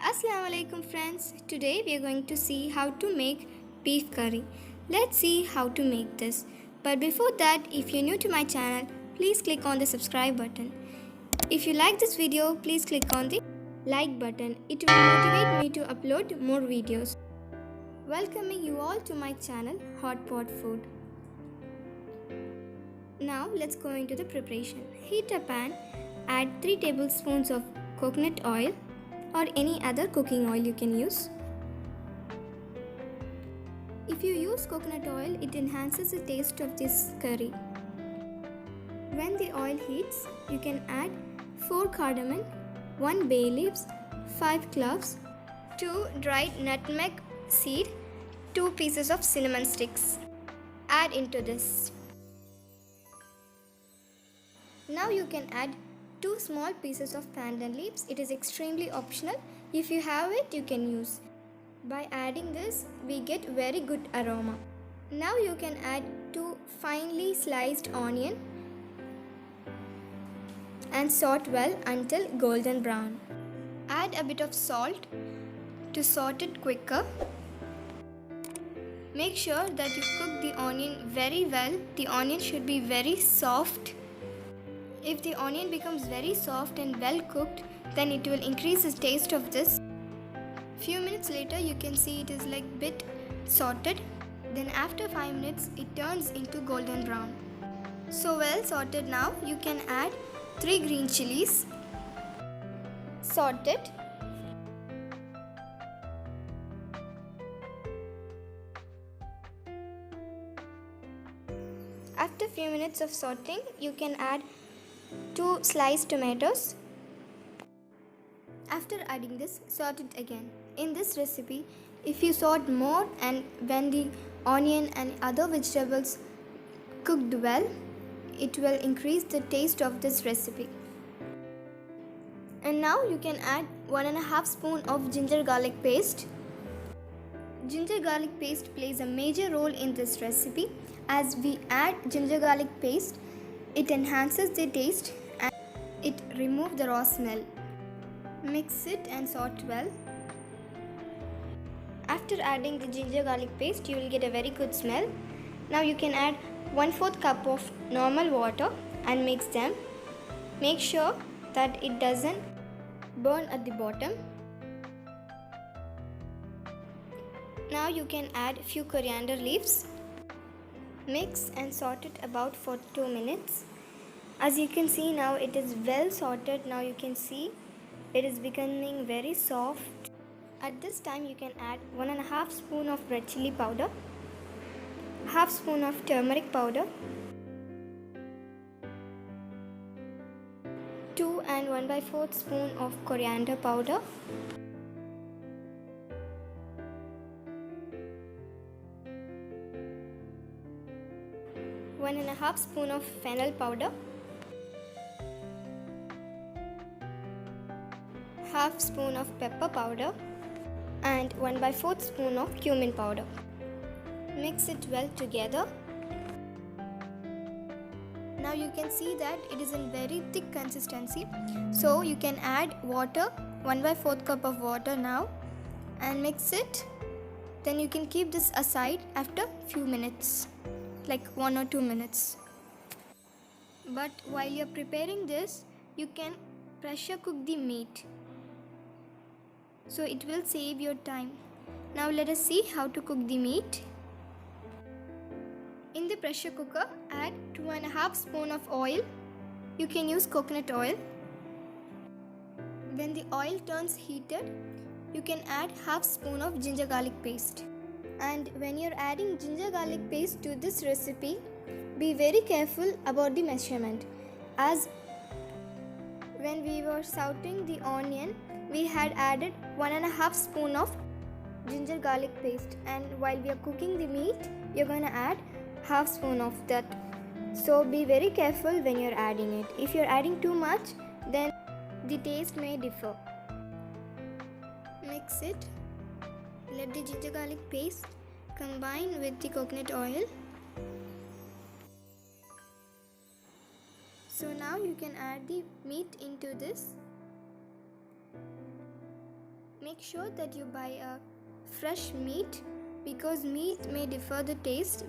Assalamu alaikum friends. Today we are going to see how to make beef curry. Let's see how to make this. But before that, if you're new to my channel, please click on the subscribe button. If you like this video, please click on the like button. It will motivate me to upload more videos. Welcoming you all to my channel Hot Pot Food. Now let's go into the preparation. Heat a pan, add 3 tablespoons of coconut oil or any other cooking oil you can use. If you use coconut oil, it enhances the taste of this curry. When the oil heats, you can add 4 cardamom, 1 bay leaves, 5 cloves, 2 dried nutmeg seed, 2 pieces of cinnamon sticks. Add into this. Now you can add 2 small pieces of pandan leaves. It is extremely optional. If you have it, you can use. By adding this, we get very good aroma. Now you can add 2 finely sliced onion and saute well until golden brown. Add a bit of salt to saute it quicker. Make sure that you cook the onion very well. The onion should be very soft. If the onion becomes very soft and well cooked, then it will increase the taste of this. Few minutes later, you can see it is like bit sauteed. Then after 5 minutes, it turns into golden brown. So well sauteed now, you can add 3 green chilies, sauteed. After few minutes of sauteing, you can add 2 sliced tomatoes. After adding this, saute it again. In this recipe, if you saute more and when the onion and other vegetables cooked well, it will increase the taste of this recipe. And now you can add 1.5 spoon of ginger garlic paste. Ginger garlic paste plays a major role in this recipe. As we add ginger garlic paste, it enhances the taste and it removes the raw smell. Mix it and saute well. After adding the ginger garlic paste, you will get a very good smell. Now you can add 1/4 cup of normal water and mix them. Make sure that it doesn't burn at the bottom. Now you can add few coriander leaves. Mix and saute it about for 2 minutes. As you can see now, it is well sauteed. Now you can see it is becoming very soft. At this time, you can add 1.5 spoon of red chili powder, half spoon of turmeric powder, 2 and 1/4 spoon of coriander powder, 1.5 spoon of fennel powder, half spoon of pepper powder and 1/4 spoon of cumin powder. Mix it well together. Now you can see that it is in very thick consistency. So you can add water, 1/4 cup of water now and mix it. Then you can keep this aside after few minutes, like 1 or 2 minutes. But while you're preparing this, you can pressure cook the meat. So it will save your time. Now let us see how to cook the meat. In the pressure cooker, add 2.5 spoon of oil. You can use coconut oil. When the oil turns heated, you can add half spoon of ginger garlic paste. And when you're adding ginger garlic paste to this recipe, be very careful about the measurement. As when we were sauteing the onion, we had added 1.5 spoon of ginger garlic paste, and while we are cooking the meat, you're going to add half spoon of that. So be very careful when you're adding it. If you're adding too much, then the taste may differ. Mix it. Let the ginger garlic paste combine with the coconut oil. So now you can add the meat into this. Make sure that you buy a fresh meat because meat may differ the taste.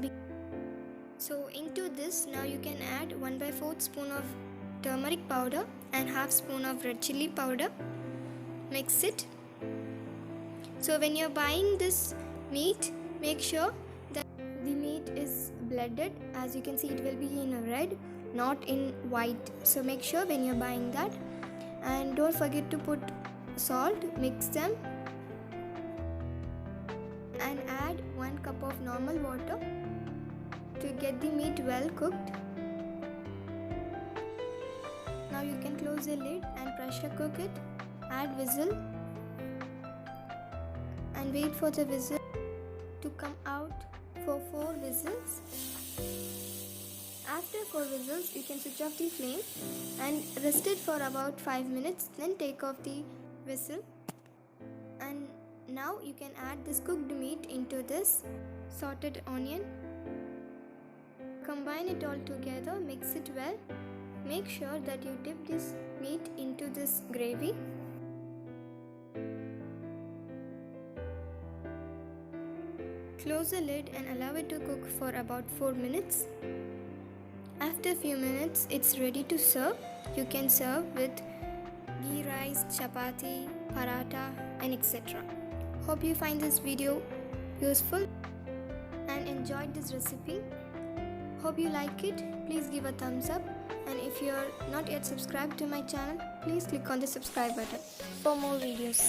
So into this now you can add 1/4 spoon of turmeric powder and half spoon of red chili powder. Mix it. So when you're buying this meat, make sure that the meat is blended. As you can see, it will be in red, not in white. So make sure when you're buying that. And don't forget to put salt. Mix them and add 1 cup of normal water to get the meat well cooked. Now you can close the lid and pressure cook it. Add whistle and wait for the whistle to come out for 4 whistles. After 4 whistles, you can switch off the flame and rest it for about 5 minutes. Then take off the whistle. And now you can add this cooked meat into this sauteed onion. Combine it all together, mix it well. Make sure that you dip this meat into this gravy. Close the lid and allow it to cook for about 4 minutes. After a few minutes, it's ready to serve. You can serve with ghee rice, chapati, paratha, and etc. Hope you find this video useful and enjoyed this recipe. Hope you like it. Please give a thumbs up, and if you are not yet subscribed to my channel, please click on the subscribe button for more videos.